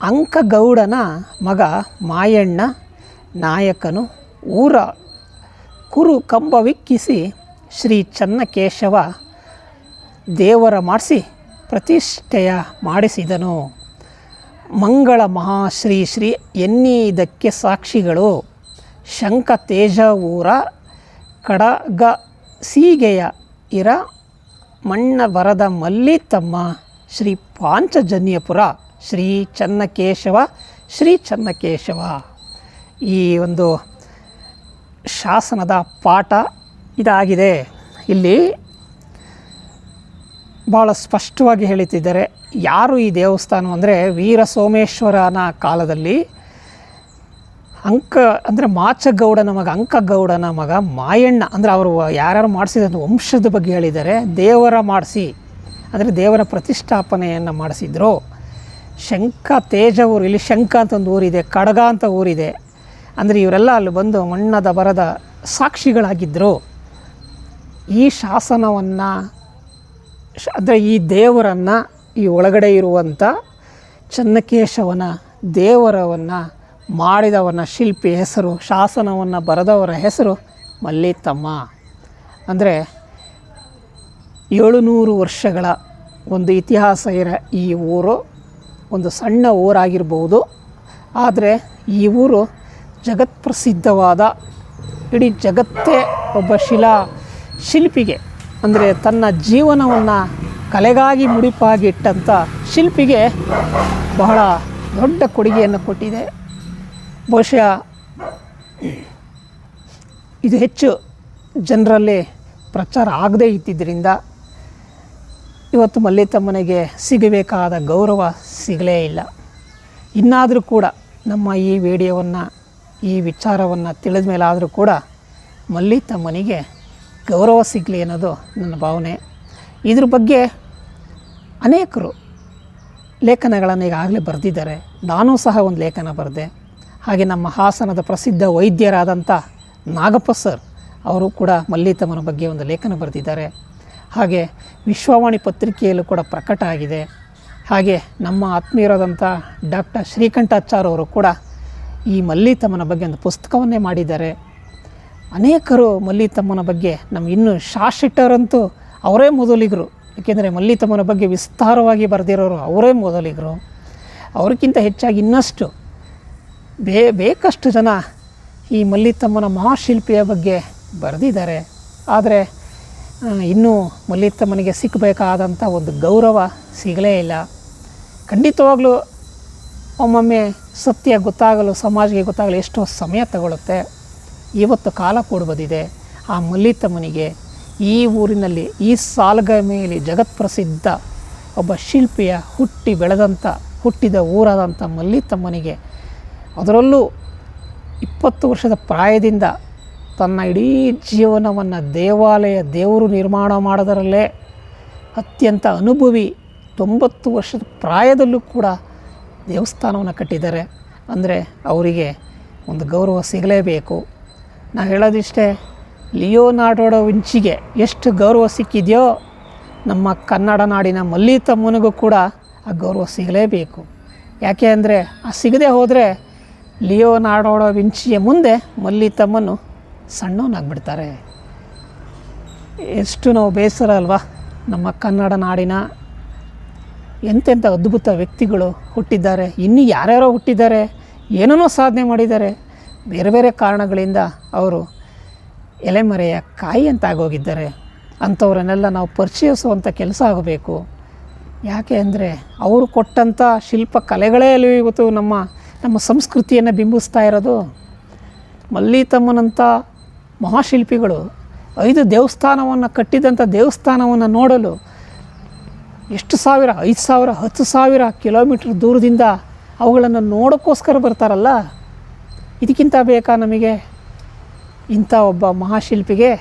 A: ಅಂಕಗೌಡನ ಮಗ ಮಾಯಣ್ಣ ನಾಯಕನು ಊರ ಕುರು ಕಂಬವಿಕ್ಕಿಸಿ ಶ್ರೀ ಚನ್ನಕೇಶವ ದೇವರ ಮಾಡಿಸಿ ಪ್ರತಿಷ್ಠೆಯ ಮಾಡಿಸಿದನು. ಮಂಗಳ ಮಹಾಶ್ರೀ ಶ್ರೀ ಎನ್ನಿದ್ದಕ್ಕೆ ಸಾಕ್ಷಿಗಳು ಶಂಕ ತೇಜ ಊರ ಕಡಗ ಸೀಗೆಯ ಇರ ಮಣ್ಣ ಬರದ ಮಲ್ಲಿತಮ್ಮ ಶ್ರೀ ಪಾಂಚಜನ್ಯಪುರ ಶ್ರೀ ಚನ್ನಕೇಶವ ಶ್ರೀ ಚನ್ನಕೇಶವ. ಈ ಒಂದು ಶಾಸನದ ಪಾಠ ಇದಾಗಿದೆ. ಇಲ್ಲಿ ಭಾಳ ಸ್ಪಷ್ಟವಾಗಿ ಹೇಳುತ್ತಿದ್ದಾರೆ. ಯಾರು ಈ ದೇವಸ್ಥಾನ ಅಂದರೆ ವೀರ ಸೋಮೇಶ್ವರನ ಕಾಲದಲ್ಲಿ ಮಾಚಗೌಡನ ಮಗ ಅಂಕಗೌಡನ ಮಗ ಮಾಯಣ್ಣ ಅಂದರೆ ಅವರು ಯಾರ್ಯಾರು ಮಾಡಿಸಿದ ವಂಶದ ಬಗ್ಗೆ ಹೇಳಿದ್ದಾರೆ. ದೇವರ ಮಾಡಿಸಿ ಅಂದರೆ ದೇವರ ಪ್ರತಿಷ್ಠಾಪನೆಯನ್ನು ಮಾಡಿಸಿದ್ರು. ಶಂಕ ತೇಜ ಊರು, ಇಲ್ಲಿ ಶಂಕ ಅಂತ ಒಂದು ಊರಿದೆ, ಕಡಗ ಅಂತ ಊರಿದೆ. ಅಂದರೆ ಇವರೆಲ್ಲ ಅಲ್ಲಿ ಬಂದು ಮಣ್ಣದ ಬರದ ಸಾಕ್ಷಿಗಳಾಗಿದ್ದರು. ಈ ಶಾಸನವನ್ನು ಅಂದರೆ ಈ ದೇವರನ್ನು, ಈ ಒಳಗಡೆ ಇರುವಂಥ ಚನ್ನಕೇಶವನ ದೇವರವನ್ನು ಮಾಡಿದವನ ಶಿಲ್ಪಿ ಹೆಸರು, ಶಾಸನವನ್ನು ಬರೆದವರ ಹೆಸರು ಮಲ್ಲಿತಮ್ಮ. ಅಂದರೆ 700 ವರ್ಷಗಳ ಒಂದು ಇತಿಹಾಸ ಇರೋ ಈ ಊರು ಒಂದು ಸಣ್ಣ ಊರಾಗಿರ್ಬೋದು. ಆದರೆ ಈ ಊರು ಜಗತ್ಪ್ರಸಿದ್ಧವಾದ, ಇಡೀ ಜಗತ್ತೇ ಒಬ್ಬ ಶಿಲ್ಪಿಗೆ ಅಂದರೆ ತನ್ನ ಜೀವನವನ್ನು ಕಲೆಗಾಗಿ ಮುಡಿಪಾಗಿಟ್ಟಂಥ ಶಿಲ್ಪಿಗೆ ಬಹಳ ದೊಡ್ಡ ಕೊಡುಗೆಯನ್ನು ಕೊಟ್ಟಿದೆ. ಬಹುಶಃ ಇದು ಹೆಚ್ಚು ಜನರಲ್ಲಿ ಪ್ರಚಾರ ಆಗದೇ ಇದ್ದಿದ್ದರಿಂದ ಇವತ್ತು ಮಲ್ಲಿತಮ್ಮನಿಗೆ ಸಿಗಬೇಕಾದ ಗೌರವ ಸಿಗಲೇ ಇಲ್ಲ. ಇನ್ನಾದರೂ ಕೂಡ ನಮ್ಮ ಈ ವಿಡಿಯೋವನ್ನು, ಈ ವಿಚಾರವನ್ನು ತಿಳಿದ ಮೇಲಾದರೂ ಕೂಡ ಮಲ್ಲಿತಮ್ಮನಿಗೆ ಗೌರವ ಸಿಗಲಿ ಅನ್ನೋದು ನನ್ನ ಭಾವನೆ. ಇದ್ರ ಬಗ್ಗೆ ಅನೇಕರು ಲೇಖನಗಳನ್ನು ಈಗಾಗಲೇ ಬರೆದಿದ್ದಾರೆ. ನಾನೂ ಸಹ ಒಂದು ಲೇಖನ ಬರೆದೆ. ಹಾಗೆ ನಮ್ಮ ಹಾಸನದ ಪ್ರಸಿದ್ಧ ವೈದ್ಯರಾದಂಥ ನಾಗಪ್ಪ ಸರ್ ಅವರು ಕೂಡ ಮಲ್ಲಿತಮ್ಮನ ಬಗ್ಗೆ ಒಂದು ಲೇಖನ ಬರೆದಿದ್ದಾರೆ. ಹಾಗೆ ವಿಶ್ವವಾಣಿ ಪತ್ರಿಕೆಯಲ್ಲೂ ಕೂಡ ಪ್ರಕಟ ಆಗಿದೆ. ಹಾಗೆ ನಮ್ಮ ಆತ್ಮೀಯರಾದಂಥ ಡಾಕ್ಟರ್ ಶ್ರೀಕಂಠಾಚಾರ್ಯ ಅವರು ಕೂಡ ಈ ಮಲ್ಲಿತಮ್ಮನ ಬಗ್ಗೆ ಒಂದು ಪುಸ್ತಕವನ್ನೇ ಮಾಡಿದ್ದಾರೆ. ಅನೇಕರು ಮಲ್ಲಿತಮ್ಮನ ಬಗ್ಗೆ ಇನ್ನೂ ಶಾಶೆಟ್ಟರಂತೂ ಅವರೇ ಮೊದಲಿಗರು. ಏಕೆಂದರೆ ಮಲ್ಲಿತಮ್ಮನ ಬಗ್ಗೆ ವಿಸ್ತಾರವಾಗಿ ಬರೆದಿರೋರು ಅವರೇ ಮೊದಲಿಗರು. ಅವ್ರಿಗಿಂತ ಹೆಚ್ಚಾಗಿ ಇನ್ನಷ್ಟು ಬೇಕಷ್ಟು ಜನ ಈ ಮಲ್ಲಿತಮ್ಮನ ಮಹಾಶಿಲ್ಪಿಯ ಬಗ್ಗೆ ಬರೆದಿದ್ದಾರೆ. ಆದರೆ ಇನ್ನೂ ಮಲ್ಲಿತಮ್ಮನಿಗೆ ಸಿಕ್ಕಬೇಕಾದಂಥ ಒಂದು ಗೌರವ ಸಿಗಲೇ ಇಲ್ಲ. ಖಂಡಿತವಾಗಲೂ ಒಮ್ಮೊಮ್ಮೆ ಸತ್ಯ ಗೊತ್ತಾಗಲು, ಸಮಾಜಕ್ಕೆ ಗೊತ್ತಾಗಲು ಎಷ್ಟೋ ಸಮಯ ತಗೊಳ್ಳುತ್ತೆ. ಇವತ್ತು ಕಾಲ ಕೂಡ ಬಂದಿದೆ. ಆ ಮಲ್ಲಿತಮ್ಮನಿಗೆ ಈ ಊರಿನಲ್ಲಿ, ಈ ಸಾಲಗಾಮೆಯಲ್ಲಿ ಜಗತ್ಪ್ರಸಿದ್ಧ ಒಬ್ಬ ಶಿಲ್ಪಿಯ ಹುಟ್ಟಿದ ಊರಾದಂಥ ಮಲ್ಲಿತಮ್ಮನಿಗೆ, ಅದರಲ್ಲೂ 20 ವರ್ಷದ ಪ್ರಾಯದಿಂದ ತನ್ನ ಇಡೀ ಜೀವನವನ್ನು ದೇವರು ನಿರ್ಮಾಣ ಮಾಡೋದರಲ್ಲೇ ಅತ್ಯಂತ ಅನುಭವಿ, 90 ವರ್ಷದ ಪ್ರಾಯದಲ್ಲೂ ಕೂಡ ದೇವಸ್ಥಾನವನ್ನು ಕಟ್ಟಿದ್ದಾರೆ. ಅಂದರೆ ಅವರಿಗೆ ಒಂದು ಗೌರವ ಸಿಗಲೇಬೇಕು. ನಾವು ಹೇಳೋದಿಷ್ಟೇ, ಲಿಯೋನಾರ್ಡೋ ವಿಂಚಿಗೆ ಎಷ್ಟು ಗೌರವ ಸಿಕ್ಕಿದೆಯೋ ನಮ್ಮ ಕನ್ನಡ ನಾಡಿನ ಮಲ್ಲಿತಮ್ಮನಿಗೂ ಕೂಡ ಆ ಗೌರವ ಸಿಗಲೇಬೇಕು. ಯಾಕೆ ಅಂದರೆ ಆ ಸಿಗದೆ ಹೋದರೆ ಲಿಯೋನಾರ್ಡೋ ವಿಂಚಿಯ ಮುಂದೆ ಮಲ್ಲಿತಮ್ಮನು ಸಣ್ಣವನಾಗ್ಬಿಡ್ತಾರೆ. ಎಷ್ಟು ನಾವು ಬೇಸರ ಅಲ್ವಾ. ನಮ್ಮ ಕನ್ನಡ ನಾಡಿನ ಎಂತೆಂಥ ಅದ್ಭುತ ವ್ಯಕ್ತಿಗಳು ಹುಟ್ಟಿದ್ದಾರೆ, ಇನ್ನೂ ಯಾರ್ಯಾರೋ ಹುಟ್ಟಿದ್ದಾರೆ, ಏನೇನೋ ಸಾಧನೆ ಮಾಡಿದ್ದಾರೆ. ಬೇರೆ ಬೇರೆ ಕಾರಣಗಳಿಂದ ಅವರು ಎಲೆಮರೆಯ ಕಾಯಿ ಅಂತ ಆಗೋಗಿದ್ದಾರೆ. ಅಂಥವ್ರನ್ನೆಲ್ಲ ನಾವು ಪರಿಚಯಿಸುವಂಥ ಕೆಲಸ ಆಗಬೇಕು. ಯಾಕೆ ಅಂದರೆ ಅವರು ಕೊಟ್ಟಂಥ ಶಿಲ್ಪ ಕಲೆಗಳೇ ಅಲ್ಲಿ ಇವತ್ತು ನಮ್ಮ ಸಂಸ್ಕೃತಿಯನ್ನು ಬಿಂಬಿಸ್ತಾ ಇರೋದು. ಮಲ್ಲಿತಮ್ಮನಂಥ ಮಹಾಶಿಲ್ಪಿಗಳು 5 ದೇವಸ್ಥಾನವನ್ನು ಕಟ್ಟಿದಂಥ ದೇವಸ್ಥಾನವನ್ನು ನೋಡಲು ಎಷ್ಟು ಸಾವಿರ, 5,000, 10,000 ಕಿಲೋಮೀಟ್ರ್ ದೂರದಿಂದ ಅವುಗಳನ್ನು ನೋಡೋಕ್ಕೋಸ್ಕರ ಬರ್ತಾರಲ್ಲ. ಇದಕ್ಕಿಂತ ಬೇಕಾ ನಮಗೆ? ಇಂಥ ಒಬ್ಬ ಮಹಾಶಿಲ್ಪಿಗೆ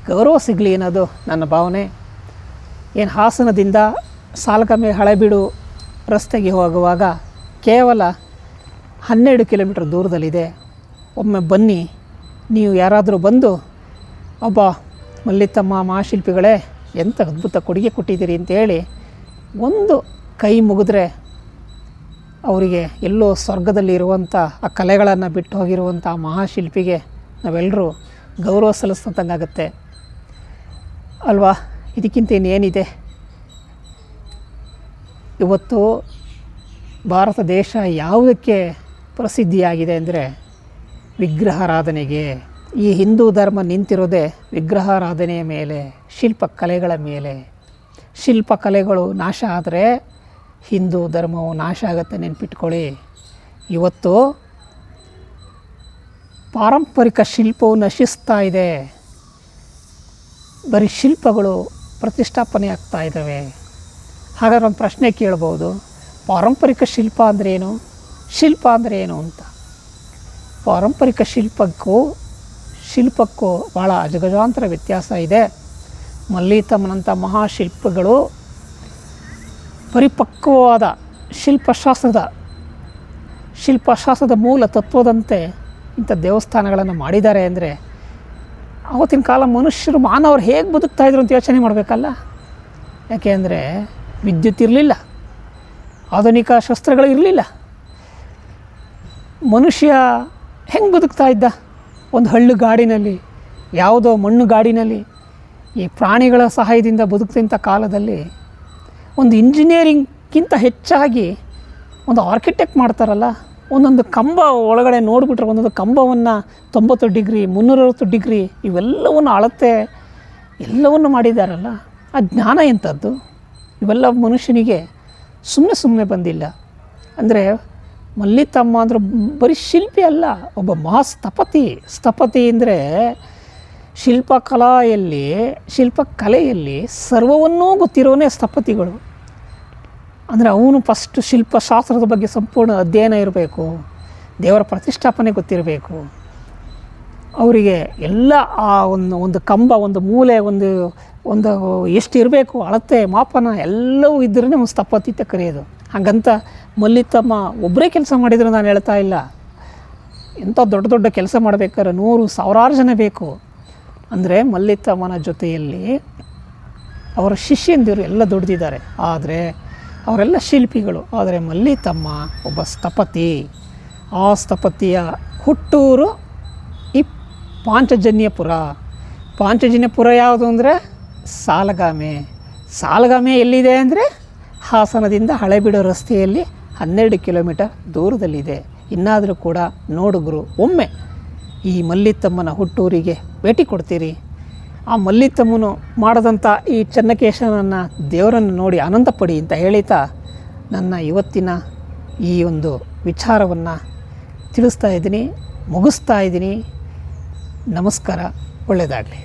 A: ಗೌರವ ಸಿಗಲಿ ಅನ್ನೋದು ನನ್ನ ಭಾವನೆ. ಏನು ಹಾಸನದಿಂದ ಸಾಲಗಾಮೆ ಹಳೆಬೀಡು ರಸ್ತೆಗೆ ಹೋಗುವಾಗ ಕೇವಲ 12 ಕಿಲೋಮೀಟ್ರ್ ದೂರದಲ್ಲಿದೆ. ಒಮ್ಮೆ ಬನ್ನಿ, ನೀವು ಯಾರಾದರೂ ಬಂದು ಒಬ್ಬ ಮಲ್ಲಿತಮ್ಮ ಮಹಾಶಿಲ್ಪಿಗಳೇ ಎಂಥ ಅದ್ಭುತ ಕೊಡುಗೆ ಕೊಟ್ಟಿದ್ದೀರಿ ಅಂತೇಳಿ ಒಂದು ಕೈ ಮುಗಿದ್ರೆ ಅವರಿಗೆ ಎಲ್ಲೋ ಸ್ವರ್ಗದಲ್ಲಿ ಇರುವಂಥ ಆ ಕಲೆಗಳನ್ನು ಬಿಟ್ಟು ಹೋಗಿರುವಂಥ ಮಹಾಶಿಲ್ಪಿಗೆ ನಾವೆಲ್ಲರೂ ಗೌರವ ಸಲ್ಲಿಸ್ತಂತಾಗುತ್ತೆ ಅಲ್ವಾ. ಇದಕ್ಕಿಂತ ಇನ್ನೇನಿದೆ? ಇವತ್ತು ಭಾರತ ದೇಶ ಯಾವುದಕ್ಕೆ ಪ್ರಸಿದ್ಧಿಯಾಗಿದೆ ಅಂದರೆ ವಿಗ್ರಹಾರಾಧನೆಗೆ. ಈ ಹಿಂದೂ ಧರ್ಮ ನಿಂತಿರೋದೇ ವಿಗ್ರಹಾರಾಧನೆಯ ಮೇಲೆ, ಶಿಲ್ಪಕಲೆಗಳ ಮೇಲೆ. ಶಿಲ್ಪಕಲೆಗಳು ನಾಶ ಆದರೆ ಹಿಂದೂ ಧರ್ಮವು ನಾಶ ಆಗುತ್ತೆ, ನೆನ್ಪಿಟ್ಕೊಳ್ಳಿ. ಇವತ್ತು ಪಾರಂಪರಿಕ ಶಿಲ್ಪವು ನಶಿಸ್ತಾ ಇದೆ. ಬರೀ ಶಿಲ್ಪಗಳು ಪ್ರತಿಷ್ಠಾಪನೆ ಆಗ್ತಾ ಇದ್ದಾವೆ. ಹಾಗಾದ್ರೆ ಒಂದು ಪ್ರಶ್ನೆ ಕೇಳ್ಬೋದು, ಪಾರಂಪರಿಕ ಶಿಲ್ಪ ಅಂದ್ರೇನು, ಶಿಲ್ಪ ಅಂದರೆ ಏನು ಅಂತ. ಪಾರಂಪರಿಕ ಶಿಲ್ಪಕ್ಕೂ ಭಾಳ ಅಜಗಜಾಂತರ ವ್ಯತ್ಯಾಸ ಇದೆ. ಮಲ್ಲಿತಮ್ಮನಂಥ ಮಹಾಶಿಲ್ಪಿಗಳು ಪರಿಪಕ್ವವಾದ ಶಿಲ್ಪಶಾಸ್ತ್ರದ ಮೂಲ ತತ್ವದಂತೆ ಇಂಥ ದೇವಸ್ಥಾನಗಳನ್ನು ಮಾಡಿದ್ದಾರೆ ಅಂದರೆ ಆವತ್ತಿನ ಕಾಲ ಮಾನವರು ಹೇಗೆ ಬದುಕ್ತಾಯಿದ್ರು ಅಂತ ಯೋಚನೆ ಮಾಡಬೇಕಲ್ಲ. ಯಾಕೆ ಅಂದರೆ ವಿದ್ಯುತ್ ಇರಲಿಲ್ಲ, ಆಧುನಿಕ ಶಸ್ತ್ರಗಳು ಇರಲಿಲ್ಲ. ಮನುಷ್ಯ ಹೆಂಗೆ ಬದುಕ್ತಾ ಇದ್ದ? ಒಂದು ಹಳ್ಳು ಗಾಡಿನಲ್ಲಿ, ಯಾವುದೋ ಮಣ್ಣು ಗಾಡಿನಲ್ಲಿ, ಈ ಪ್ರಾಣಿಗಳ ಸಹಾಯದಿಂದ ಬದುಕ್ತಿಂಥ ಕಾಲದಲ್ಲಿ ಒಂದು ಇಂಜಿನಿಯರಿಂಗ್ಗಿಂತ ಹೆಚ್ಚಾಗಿ ಒಂದು ಆರ್ಕಿಟೆಕ್ಟ್ ಮಾಡ್ತಾರಲ್ಲ. ಒಂದೊಂದು ಕಂಬ ಒಳಗಡೆ ನೋಡಿಬಿಟ್ರೆ ಒಂದೊಂದು ಕಂಬವನ್ನು 90 ಡಿಗ್ರಿ 360 ಡಿಗ್ರಿ ಇವೆಲ್ಲವನ್ನು ಅಳತೆ ಎಲ್ಲವನ್ನು ಮಾಡಿದ್ದಾರಲ್ಲ. ಆ ಜ್ಞಾನ ಎಂಥದ್ದು? ಇವೆಲ್ಲ ಮನುಷ್ಯನಿಗೆ ಸುಮ್ಮನೆ ಬಂದಿಲ್ಲ. ಅಂದರೆ ಮಲ್ಲಿತಮ್ಮ ಅಂದ್ರೆ ಬರೀ ಶಿಲ್ಪಿ ಅಲ್ಲ, ಒಬ್ಬ ಸ್ಥಪತಿ ಅಂದರೆ ಶಿಲ್ಪಕಲೆಯಲ್ಲಿ ಸರ್ವವನ್ನೂ ಗೊತ್ತಿರೋನೇ ಸ್ಥಪತಿಗಳು. ಅಂದರೆ ಅವನು ಫಸ್ಟ್ ಶಿಲ್ಪಶಾಸ್ತ್ರದ ಬಗ್ಗೆ ಸಂಪೂರ್ಣ ಅಧ್ಯಯನ ಇರಬೇಕು, ದೇವರ ಪ್ರತಿಷ್ಠಾಪನೆ ಗೊತ್ತಿರಬೇಕು. ಅವರಿಗೆ ಎಲ್ಲ ಆ ಒಂದು ಕಂಬ, ಒಂದು ಮೂಲೆ, ಒಂದು ಎಷ್ಟು ಇರಬೇಕು ಅಳತೆ ಮಾಪನ ಎಲ್ಲವೂ ಇದ್ರೇ ಒಂದು ಸ್ಥಪತಿ ಅಂತ ಕರೆಯೋದು. ಹಾಗಂತ ಮಲ್ಲಿತಮ್ಮ ಒಬ್ಬರೇ ಕೆಲಸ ಮಾಡಿದ್ರು ನಾನು ಹೇಳ್ತಾ ಇಲ್ಲ. ಎಂಥ ದೊಡ್ಡ ಕೆಲಸ ಮಾಡಬೇಕಾದ್ರೆ 100,000 ಜನ ಬೇಕು. ಅಂದರೆ ಮಲ್ಲಿತಮ್ಮನ ಜೊತೆಯಲ್ಲಿ ಅವರ ಶಿಷ್ಯಂದಿರು ಎಲ್ಲ ದುಡ್ದಿದ್ದಾರೆ, ಆದರೆ ಅವರೆಲ್ಲ ಶಿಲ್ಪಿಗಳು. ಆದರೆ ಮಲ್ಲಿತಮ್ಮ ಒಬ್ಬ ಸ್ಥಪತಿ. ಆ ಸ್ಥಪತಿಯ ಹುಟ್ಟೂರು ಈ ಪಾಂಚಜನ್ಯಪುರ ಯಾವುದು ಅಂದರೆ ಸಾಲಗಾಮೆ ಎಲ್ಲಿದೆ ಅಂದರೆ ಹಾಸನದಿಂದ ಹಳೆಬೀಡು ರಸ್ತೆಯಲ್ಲಿ 12 ಕಿಲೋಮೀಟರ್ ದೂರದಲ್ಲಿದೆ. ಇನ್ನಾದರೂ ಕೂಡ ನೋಡುಗರು ಒಮ್ಮೆ ಈ ಮಲ್ಲಿತಮ್ಮನ ಹುಟ್ಟೂರಿಗೆ ಭೇಟಿ ಕೊಡ್ತೀರಿ. ಆ ಮಲ್ಲಿತಮ್ಮನು ಮಾಡಿದಂಥ ಈ ಚೆನ್ನಕೇಶವನ ದೇವರನ್ನು ನೋಡಿ ಆನಂದ ಪಡಿ ಅಂತ ಹೇಳ್ತಾ ನನ್ನ ಇವತ್ತಿನ ಈ ಒಂದು ವಿಚಾರವನ್ನು ತಿಳಿಸ್ತಾ ಇದ್ದೀನಿ, ಮುಗಿಸ್ತಾ ಇದ್ದೀನಿ. ನಮಸ್ಕಾರ, ಒಳ್ಳೆಯದಾಗಲಿ.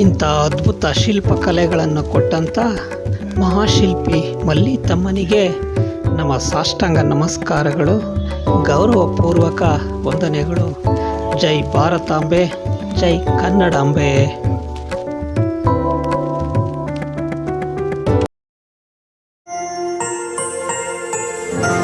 A: ಇಂಥ ಅದ್ಭುತ ಶಿಲ್ಪಕಲೆಗಳನ್ನು ಕೊಟ್ಟಂಥ ಮಹಾಶಿಲ್ಪಿ ಮಲ್ಲಿತಮ್ಮನಿಗೆ ನಮ್ಮ ಸಾಷ್ಟಾಂಗ ನಮಸ್ಕಾರಗಳು, ಗೌರವಪೂರ್ವಕ ವಂದನೆಗಳು. ಜೈ ಭಾರತಾಂಬೆ, ಜೈ ಕನ್ನಡಾಂಬೆ.
B: ನಮಃ